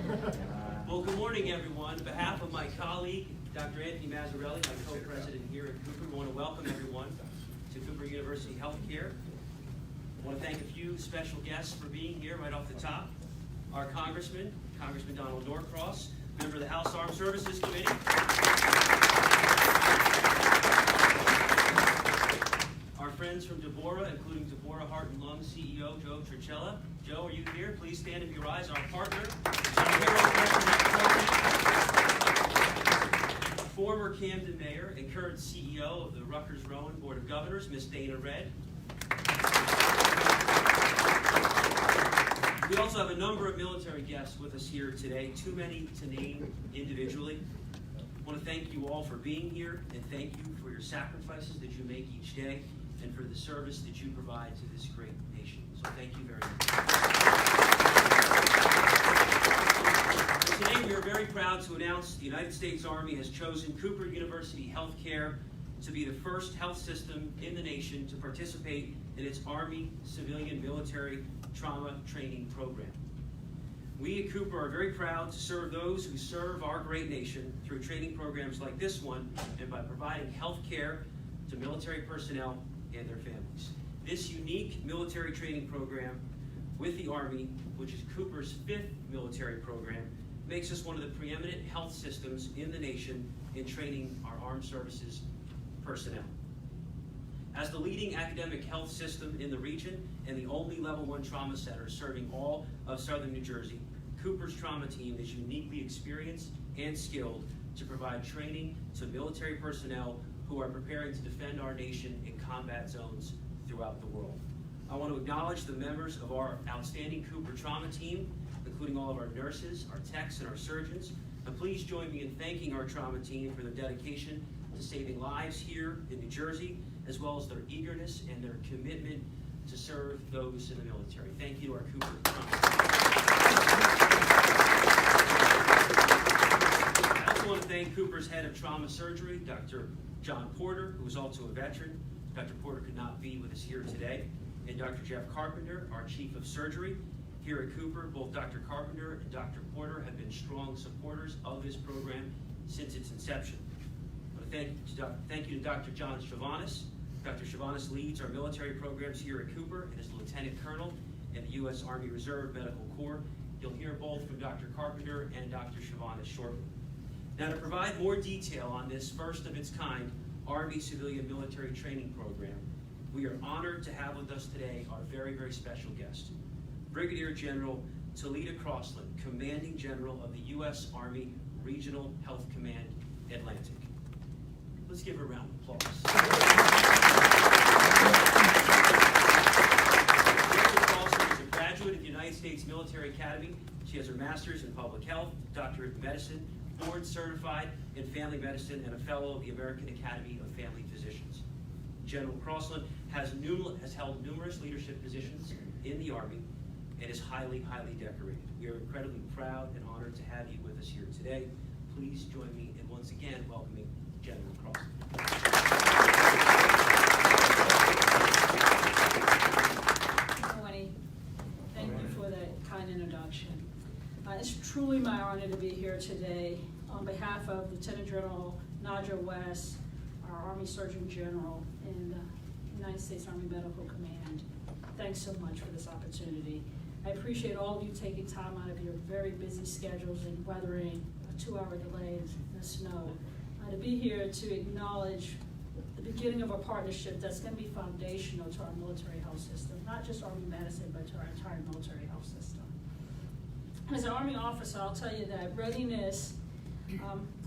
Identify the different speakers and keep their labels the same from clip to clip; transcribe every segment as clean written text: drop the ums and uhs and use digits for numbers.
Speaker 1: Well, good morning, everyone. On behalf of my colleague, Dr. Anthony Mazzarelli, my co-president here at Cooper, we want to welcome everyone to Cooper University Healthcare. I want to thank a few special guests for being here right off the top. Our Congressman Donald Norcross, member of the House Armed Services Committee. Our friends from Deborah, including Deborah Heart and Lung CEO Joe Tricella. Joe, are you here? Please stand if you rise. Our partner, former Camden Mayor and current CEO of the Rutgers-Rowan Board of Governors, Ms. Dana Redd. We also have a number of military guests with us here today, too many to name individually. I want to thank you all for being here, and thank you for your sacrifices that you make each day, and for the service that you provide to this great nation. So thank you very much. Today we are very proud to announce the United States Army has chosen Cooper University Healthcare to be the first health system in the nation to participate in its Army Civilian Military Trauma Training Program. We at Cooper are very proud to serve those who serve our great nation through training programs like this one, and by providing health care to military personnel and their families. This unique military training program with the Army, which is Cooper's 5th military program, makes us one of the preeminent health systems in the nation in training our armed services personnel. As the leading academic health system in the region and the only Level 1 trauma center serving all of southern New Jersey, Cooper's trauma team is uniquely experienced and skilled to provide training to military personnel who are preparing to defend our nation in combat zones throughout the world. I want to acknowledge the members of our outstanding Cooper trauma team, including all of our nurses, our techs, and our surgeons. And please join me in thanking our trauma team for their dedication to saving lives here in New Jersey, as well as their eagerness and their commitment to serve those in the military. Thank you to our Cooper trauma team. I also want to thank Cooper's head of trauma surgery, Dr. John Porter, who is also a veteran. Dr. Porter could not be with us here today. And Dr. Jeff Carpenter, our chief of surgery. Here at Cooper, both Dr. Carpenter and Dr. Porter have been strong supporters of this program since its inception. I want to thank you to Dr. John Shabazz. Dr. Shabazz leads our military programs here at Cooper and is a lieutenant colonel in the U.S. Army Reserve Medical Corps. You'll hear both from Dr. Carpenter and Dr. Shabazz shortly. Now, to provide more detail on this first of its kind Army Civilian Military Training Program, we are honored to have with us today our very, very special guest, Brigadier General Talita Crossland, Commanding General of the U.S. Army Regional Health Command, Atlantic. Let's give her a round of applause. General Crossland is a graduate of the United States Military Academy. She has her master's in public health, doctorate in medicine, board certified in family medicine, and a fellow of the American Academy of Family Physicians. General Crossland has held numerous leadership positions in the Army and is highly, highly decorated. We are incredibly proud and honored to have you with us here today. Please join me in once again welcoming General Crossland.
Speaker 2: Thank you for that kind introduction. It's truly my honor to be here today on behalf of Lieutenant General Nadja West, our Army Surgeon General in the United States Army Medical Command. Thanks so much for this opportunity. I appreciate all of you taking time out of your very busy schedules and weathering a 2-hour delay in the snow to be here to acknowledge the beginning of a partnership that's going to be foundational to our military health system, not just Army medicine, but to our entire military health system. As an Army officer, I'll tell you that readiness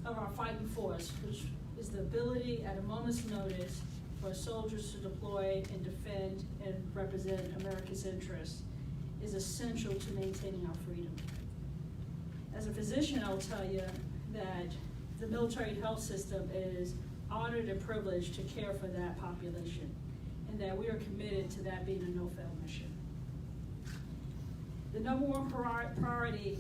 Speaker 2: of our fighting force, which is the ability at a moment's notice for soldiers to deploy and defend and represent America's interests, is essential to maintaining our freedom. As a physician, I'll tell you that the military health system is honored and privileged to care for that population, and that we are committed to that being a no-fail mission. The number one priority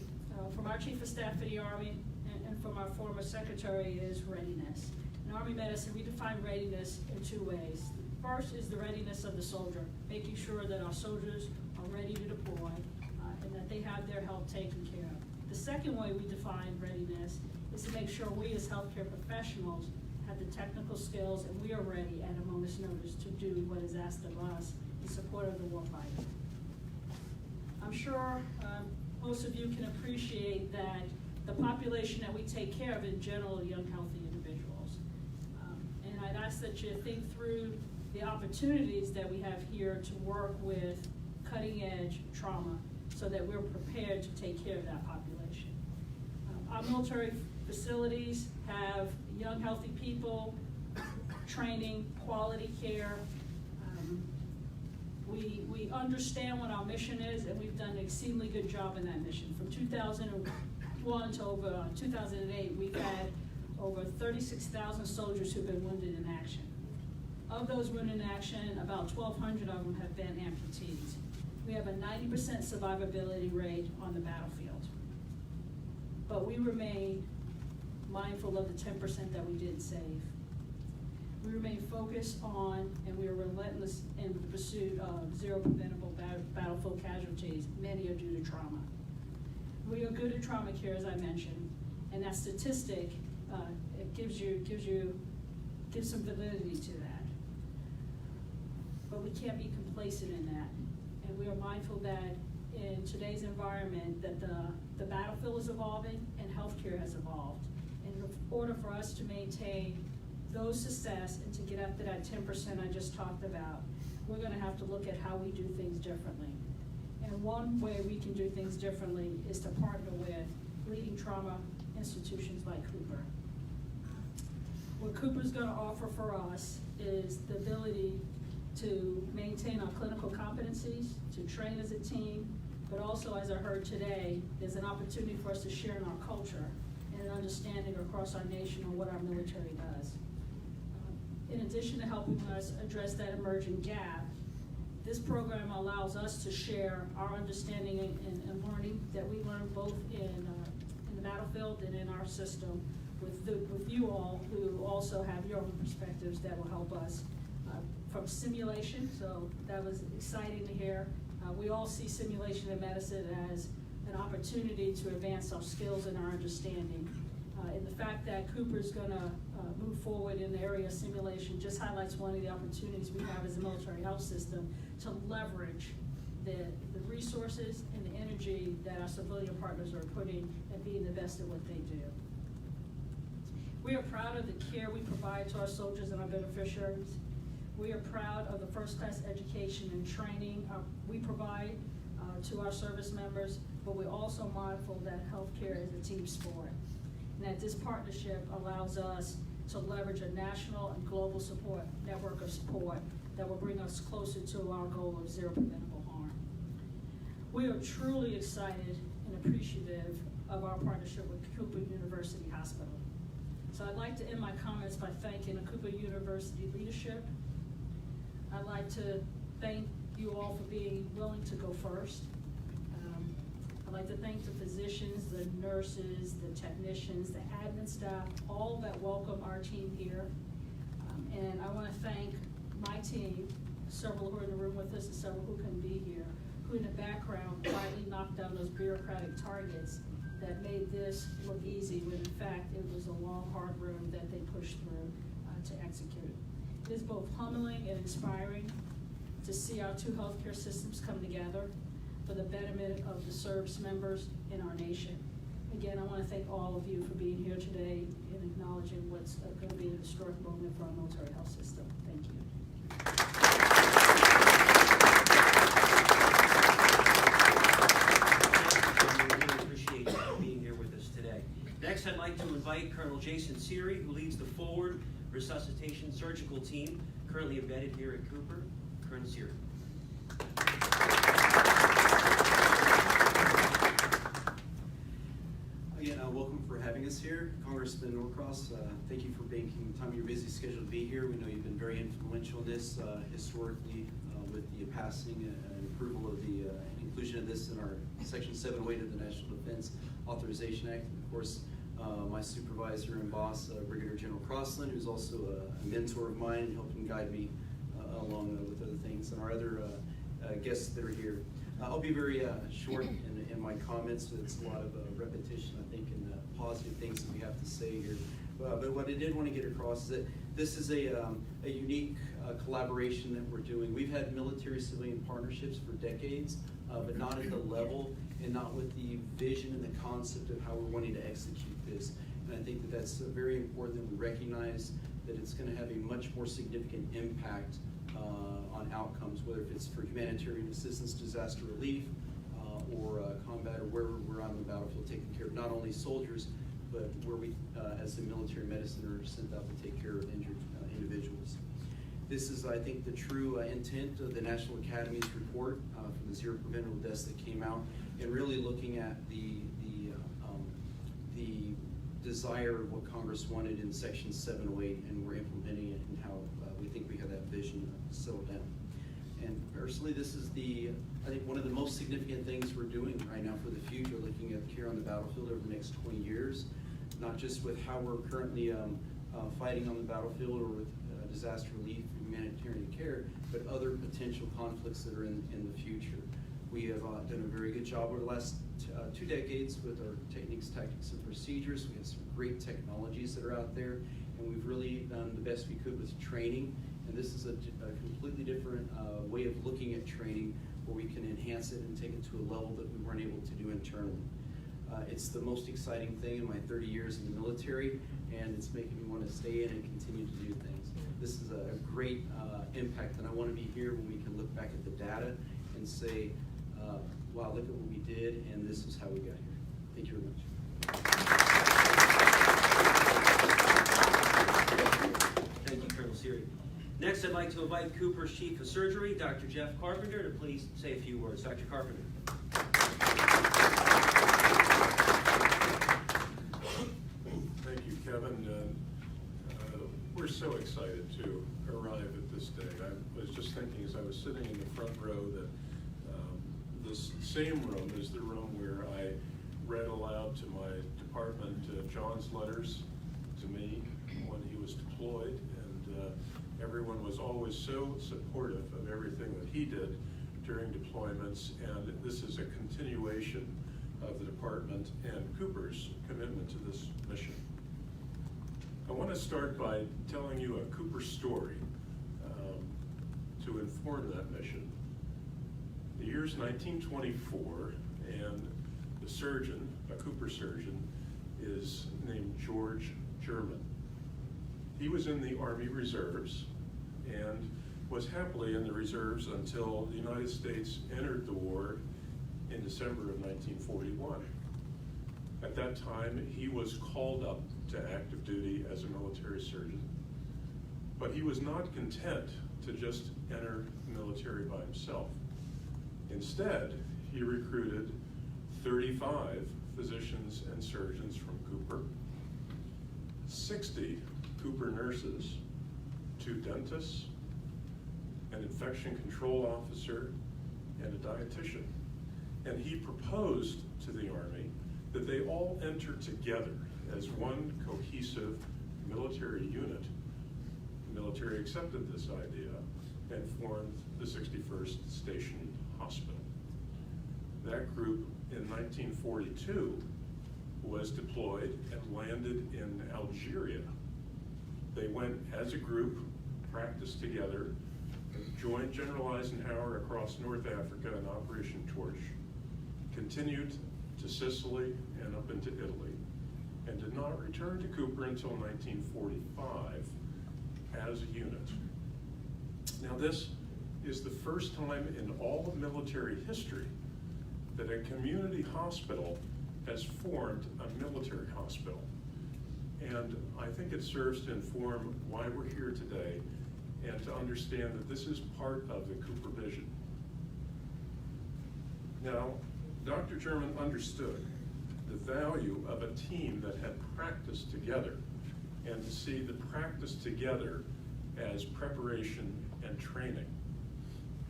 Speaker 2: from our Chief of Staff for the Army and from our former Secretary is readiness. In Army medicine, we define readiness in 2 ways. First is the readiness of the soldier, making sure that our soldiers are ready to deploy and that they have their health taken care of. The second way we define readiness is to make sure we as healthcare professionals have the technical skills and we are ready at a moment's notice to do what is asked of us in support of the warfighter. I'm sure most of you can appreciate that the population that we take care of in general are young, healthy individuals. And I'd ask that you think through the opportunities that we have here to work with cutting-edge trauma so that we're prepared to take care of that population. Our military facilities have young, healthy people, training, quality care. We understand what our mission is, and we've done an exceedingly good job in that mission. From 2001 to over 2008, we've had over 36,000 soldiers who've been wounded in action. Of those wounded in action, about 1,200 of them have been amputees. We have a 90% survivability rate on the battlefield. But we remain mindful of the 10% that we did save. We remain focused on, and we are relentless in the pursuit of zero preventable battlefield casualties. Many are due to trauma. We are good at trauma care, as I mentioned, and that statistic, it gives some validity to that. But we can't be complacent in that. And we are mindful that in today's environment that the battlefield is evolving and healthcare has evolved. And in order for us to maintain those success and to get up to that 10% I just talked about, we're gonna have to look at how we do things differently. And one way we can do things differently is to partner with leading trauma institutions like Cooper. What Cooper's gonna offer for us is the ability to maintain our clinical competencies, to train as a team, but also, as I heard today, there's an opportunity for us to share in our culture and an understanding across our nation on what our military does. In addition to helping us address that emerging gap, this program allows us to share our understanding and learning that we learn both in the battlefield and in our system with you all who also have your own perspectives that will help us from simulation. So that was exciting to hear. We all see simulation in medicine as an opportunity to advance our skills and our understanding. And the fact that Cooper's gonna move forward in the area of simulation just highlights one of the opportunities we have as a military health system to leverage the resources and the energy that our civilian partners are putting and being the best at what they do. We are proud of the care we provide to our soldiers and our beneficiaries. We are proud of the first-class education and training we provide to our service members, but we're also mindful that healthcare is a team sport. And that this partnership allows us to leverage a national and global support network of support that will bring us closer to our goal of zero preventable harm. We are truly excited and appreciative of our partnership with Cooper University Hospital. So I'd like to end my comments by thanking the Cooper University leadership. I'd like to thank you all for being willing to go first. I'd like to thank the physicians, the nurses, the technicians, the admin staff, all that welcome our team here. And I want to thank my team, several who are in the room with us and several who couldn't be here, who in the background quietly knocked down those bureaucratic targets that made this look easy, when in fact it was a long, hard road that they pushed through to execute. It is both humbling and inspiring to see our two healthcare systems come together for the betterment of the service members in our nation. Again, I want to thank all of you for being here today and acknowledging what's going to be an historic moment for our military health system. Thank you.
Speaker 1: We really appreciate you being here with us today. Next, I'd like to invite Colonel Jason Seary, who leads the Forward Resuscitation Surgical Team, currently embedded here at Cooper. Colonel Seary.
Speaker 3: Again, welcome for having us here. Congressman Norcross, thank you for making time in your busy schedule to be here. We know you've been very influential in this historically with the passing and approval of the inclusion of this in our Section 708 of the National Defense Authorization Act. And of course, my supervisor and boss, Brigadier General Crossland, who's also a mentor of mine, helping guide me along with other things, and our other guests that are here. I'll be very short in my comments. It's a lot of repetition, I think, in the positive things that we have to say here. But what I did want to get across is that this is a unique collaboration that we're doing. We've had military-civilian partnerships for decades, but not at the level and not with the vision and the concept of how we're wanting to execute this. And I think that that's very important that we recognize that it's going to have a much more significant impact on outcomes, whether it's for humanitarian assistance, disaster relief, or combat, or wherever we're on the battlefield taking care of not only soldiers, but where we, as the military medicine, are sent out to take care of injured individuals. This is, I think, the true intent of the National Academy's report from the Zero Preventable Deaths that came out, and really looking at the desire of what Congress wanted in Section 708, and we're implementing it, and how we think we have that vision settled down. And personally, this is I think one of the most significant things we're doing right now for the future, looking at care on the battlefield over the next 20 years, not just with how we're currently fighting on the battlefield or with disaster relief and humanitarian care, but other potential conflicts that are in the future. We have done a very good job over the last 2 decades with our techniques, tactics, and procedures. We have some great technologies that are out there, and we've really done the best we could with training. And this is a completely different way of looking at training, where we can enhance it and take it to a level that we weren't able to do internally. It's the most exciting thing in my 30 years in the military, and it's making me want to stay in and continue to do things. This is a great impact, and I want to be here when we can look back at the data and say, wow, look at what we did, and this is how we got here. Thank you very much.
Speaker 1: Thank you, Colonel Siri. Next, I'd like to invite Cooper's Chief of Surgery, Dr. Jeff Carpenter, to please say a few words. Dr. Carpenter.
Speaker 4: Thank you, Kevin. We're so excited to arrive at this day. I was just thinking as I was sitting in the front row that this same room is the room where I read aloud to my department John's letters to me when he was deployed, and everyone was always so supportive of everything that he did during deployments, and this is a continuation of the department and Cooper's commitment to this mission. I want to start by telling you a Cooper story to inform that mission. The year's 1924, and the surgeon, a Cooper surgeon, is named George German. He was in the Army Reserves and was happily in the reserves until the United States entered the war in December of 1941. At that time, he was called up to active duty as a military surgeon, but he was not content to just enter the military by himself. Instead, he recruited 35 physicians and surgeons from Cooper, 60 Cooper nurses, 2 dentists, an infection control officer, and a dietitian. And he proposed to the Army that they all enter together as one cohesive military unit. The military accepted this idea and formed the 61st Station Hospital. That group in 1942 was deployed and landed in Algeria. They went as a group, practiced together, joined General Eisenhower across North Africa in Operation Torch, continued to Sicily and up into Italy, and did not return to Cooper until 1945 as a unit. Now, this is the first time in all of military history that a community hospital has formed a military hospital. And I think it serves to inform why we're here today and to understand that this is part of the Cooper vision. Now, Dr. German understood the value of a team that had practiced together, and to see the practice together as preparation and training.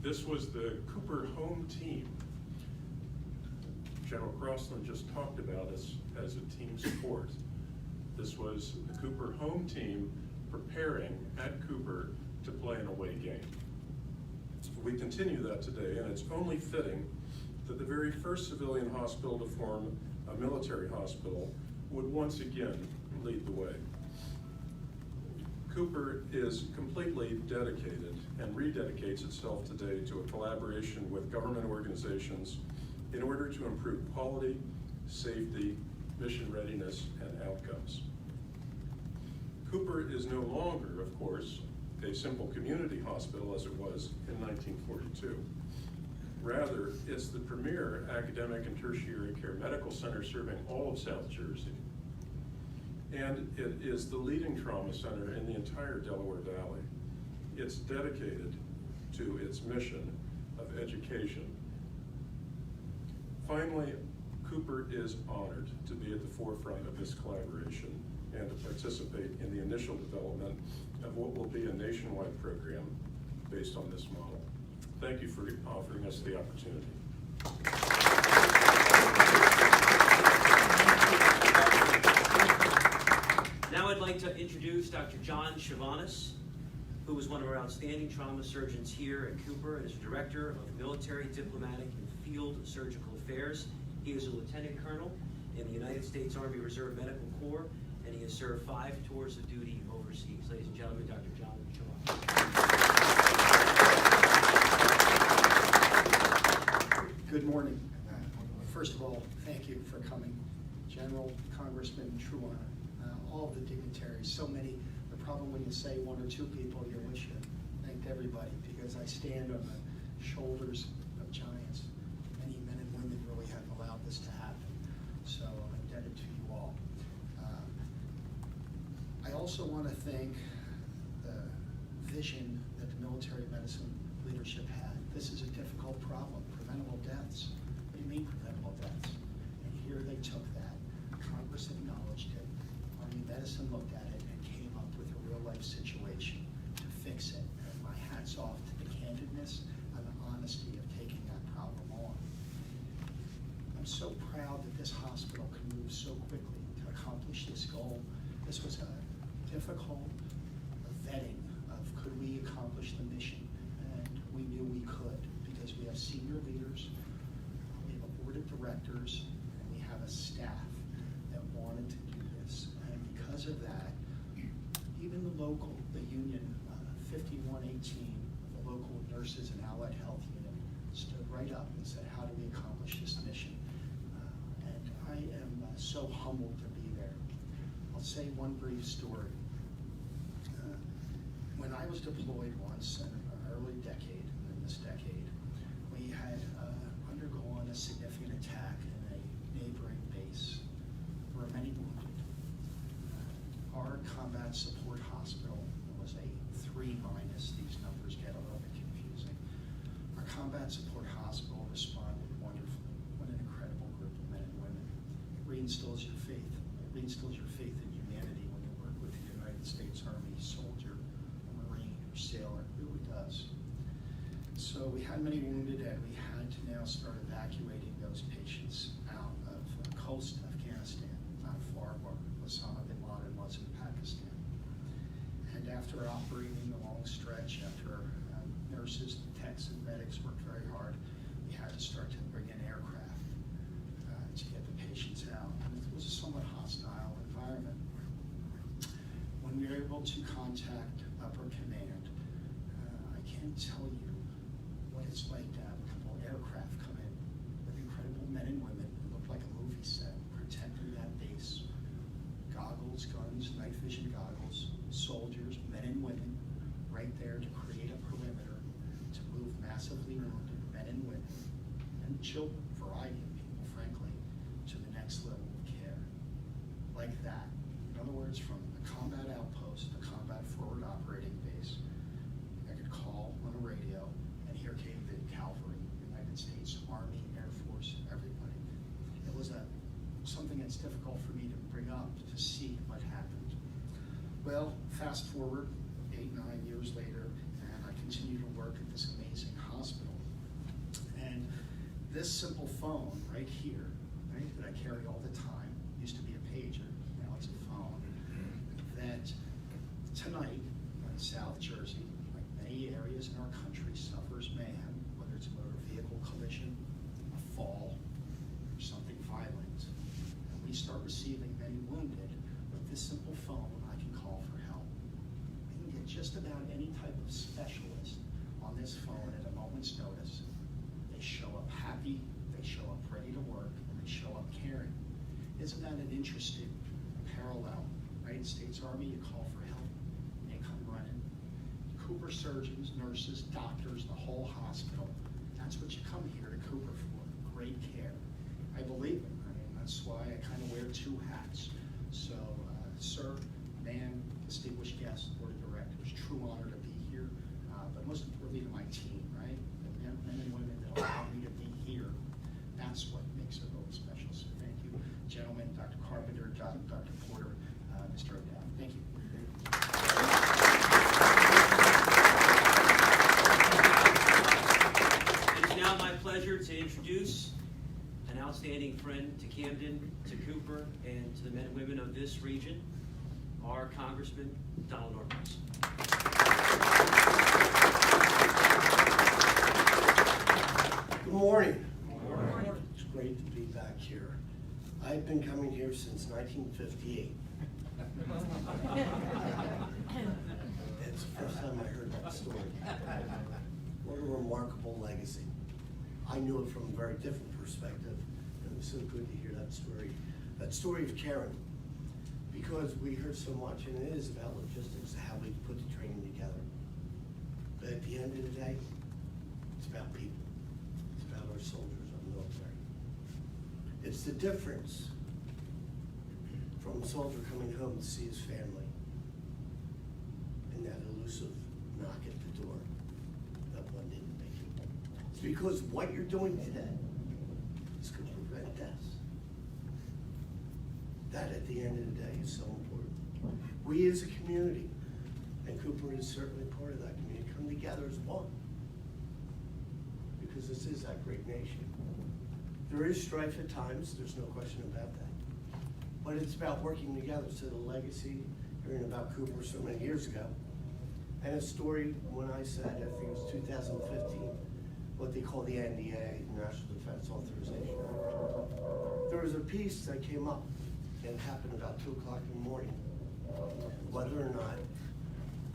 Speaker 4: This was the Cooper home team. General Crossland just talked about us as a team sport. This was the Cooper home team preparing at Cooper to play an away game. We continue that today, and it's only fitting that the very first civilian hospital to form a military hospital would once again lead the way. Cooper is completely dedicated and rededicates itself today to a collaboration with government organizations in order to improve quality, safety, mission readiness, and outcomes. Cooper is no longer, of course, a simple community hospital as it was in 1942. Rather, it's the premier academic and tertiary care medical center serving all of South Jersey. And it is the leading trauma center in the entire Delaware Valley. It's dedicated to its mission of education. Finally, Cooper is honored to be at the forefront of this collaboration and to participate in the initial development of what will be a nationwide program based on this model. Thank you for offering us the opportunity.
Speaker 1: Now I'd like to introduce Dr. John Shabazz, who is one of our outstanding trauma surgeons here at Cooper and is Director of Military, Diplomatic, and Field Surgical Affairs. He is a Lieutenant Colonel in the United States Army Reserve Medical Corps, and he has served 5 tours of duty overseas. Ladies and gentlemen, Dr. John Shabazz.
Speaker 5: Good morning. First of all, thank you for coming. General, Congressman Truon, all of the dignitaries, so many. The problem when you say 1 or 2 people, you wish you thanked everybody, because I stand on the shoulders of giants. Many men and women really have allowed this to happen. So I'm indebted to you all. I also want to thank the vision that the military medicine leadership had. This is a difficult problem, preventable deaths. What do you mean preventable deaths? And here they took that. Congress acknowledged it. Army medicine looked at it and came up with a real-life situation to fix it. And my hat's off to the candidness and the honesty of taking that problem on. I'm so proud that this hospital can move so quickly to accomplish this goal. This was a difficult vetting of could we accomplish the mission, and we knew we could because we have senior leaders, we have a board of directors, and we have a staff that wanted to do this. And because of that, even the union 5118, the local nurses and allied health unit, stood right up and said, how do we accomplish this mission? And I am so humbled to be there. I'll say one brief story. When I was deployed once in an early decade, in this decade, we had undergone a significant attack in a neighboring base. There were many wounded. Our combat support hospital was a 3-. These numbers get a little bit confusing. Our combat support hospital responded wonderfully. What an incredible group of men and women. It reinstills your faith. It reinstills your faith in humanity when you work with the United States Army soldier, Marine, or sailor. It really does. So we had many wounded, and we had to now start evacuating those patients out of the coast of Afghanistan, not far where Osama bin Laden was in Pakistan. And after operating a long stretch, after nurses, techs, and medics worked very hard, we had to start to bring in aircraft to get the patients out. And it was a somewhat hostile environment. When we were able to contact upper command, I can't tell you what it's like to have a couple aircraft come in with incredible men and women who looked like a movie set, protecting that base. Goggles, guns, night vision goggles, soldiers, men and women, right there to create a perimeter to move massively wounded men and women and children, variety of people, frankly, to the next level of care. Like that. In other words, from the combat outpost, the combat forward operating base, I could call on a radio, and here came the cavalry, United States Army, Air Force, everybody. It was something that's difficult for me to bring up to see what happened. Well, fast forward 8, 9 years later, and I continue to work at this amazing hospital. And this simple phone right here, right, that I carry all the time, used to be a pager, now it's a phone, that tonight in South Jersey, like many areas in our country, suffers mayhem, whether it's a motor vehicle collision, a isn't that an interesting parallel? United States Army, you call for help, they come running. Cooper surgeons, nurses, doctors, the whole hospital, that's what you come here to Cooper for, great care. I believe it. I mean, that's why I kind of wear two hats. So, sir, ma'am, distinguished guests, board of directors, true honor to be here, but most importantly to my team, right? The men and women that allow me to be here, that's what makes it really special. So thank you, gentlemen, Dr. Carpenter, Dr. Porter, Mr. O'Dowd. Thank you.
Speaker 1: It is now my pleasure to introduce an outstanding friend to Camden, to Cooper, and to the men and women of this region, our Congressman Donald Norcross.
Speaker 6: Good morning. Good morning. It's great to be back here. I've been coming here since 1958. It's the first time I heard that story. What a remarkable legacy. I knew it from a very different perspective, and it was so good to hear that story of Karen, because we heard so much, and it is about logistics, how we put the training together. But at the end of the day, it's about people. It's about our soldiers, our military. It's the difference from a soldier coming home to see his family and that elusive knock at the door that one didn't make it. It's because what you're doing today is going to prevent deaths. That, at the end of the day, is so important. We as a community, and Cooper is certainly part of that community, come together as one. Because this is that great nation. There is strife at times, there's no question about that. But it's about working together. So the legacy, hearing about Cooper so many years ago, and a story when I said, I think it was 2015, what they call the NDA, National Defense Authorization Act. There was a piece that came up, and it happened about 2 o'clock in the morning, whether or not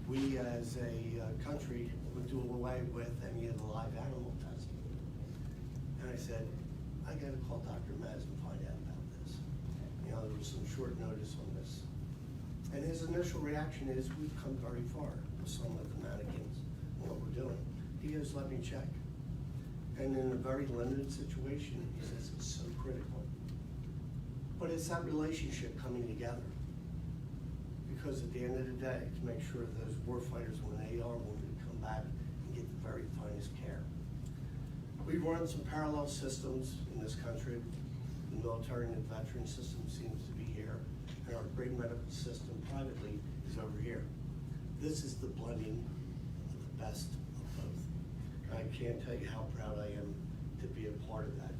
Speaker 6: we as a country would do away with any of the live animal testing. And I said, I gotta call Dr. Maz and find out about this. You know, there was some short notice on this. And his initial reaction is, we've come very far with some of the mannequins and what we're doing. He goes, let me check. And in a very limited situation, he says it's so critical. But it's that relationship coming together. Because at the end of the day, to make sure those warfighters, when they are wounded, come back and get the very finest care. We run some parallel systems in this country. The military and the veteran system seems to be here, and our great medical system privately is over here. This is the blending of the best of both. I can't tell you how proud I am to be a part of that,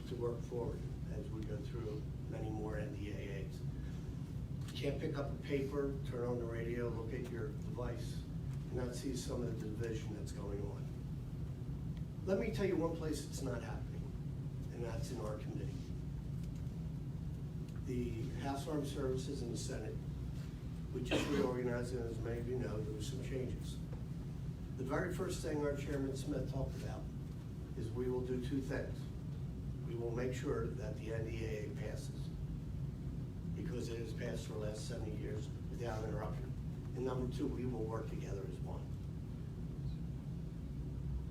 Speaker 6: to work forward as we go through many more NDAAs. You can't pick up a paper, turn on the radio, look at your device, and not see some of the division that's going on. Let me tell you one place it's not happening, and that's in our committee. The House Armed Services and the Senate, we just reorganized, and as many of you know, there were some changes. The very first thing our Chairman Smith talked about is we will do two things. We will make sure that the NDAA passes, because it has passed for the last 70 years without interruption. And number two, we will work together as one.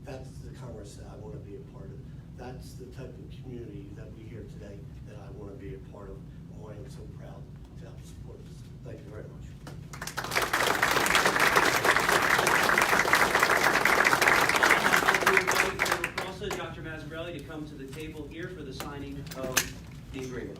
Speaker 6: That's the Congress that I want to be a part of. That's the type of community that we hear today that I want to be a part of, and why I'm so proud to help support this. Thank you very much.
Speaker 1: Dr. Mazzarelli to come to the table here for the signing of the agreement.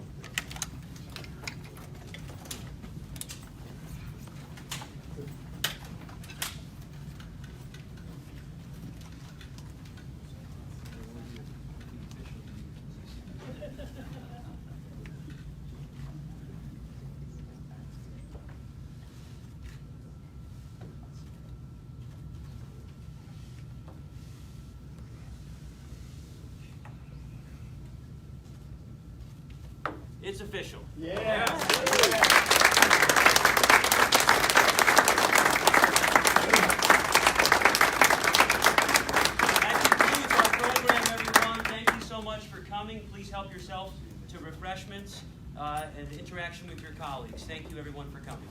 Speaker 1: It's official.
Speaker 5: Yeah.
Speaker 1: That concludes our program, everyone. Thank you so much for coming. Please help yourself to refreshments and interaction with your colleagues. Thank you, everyone, for coming.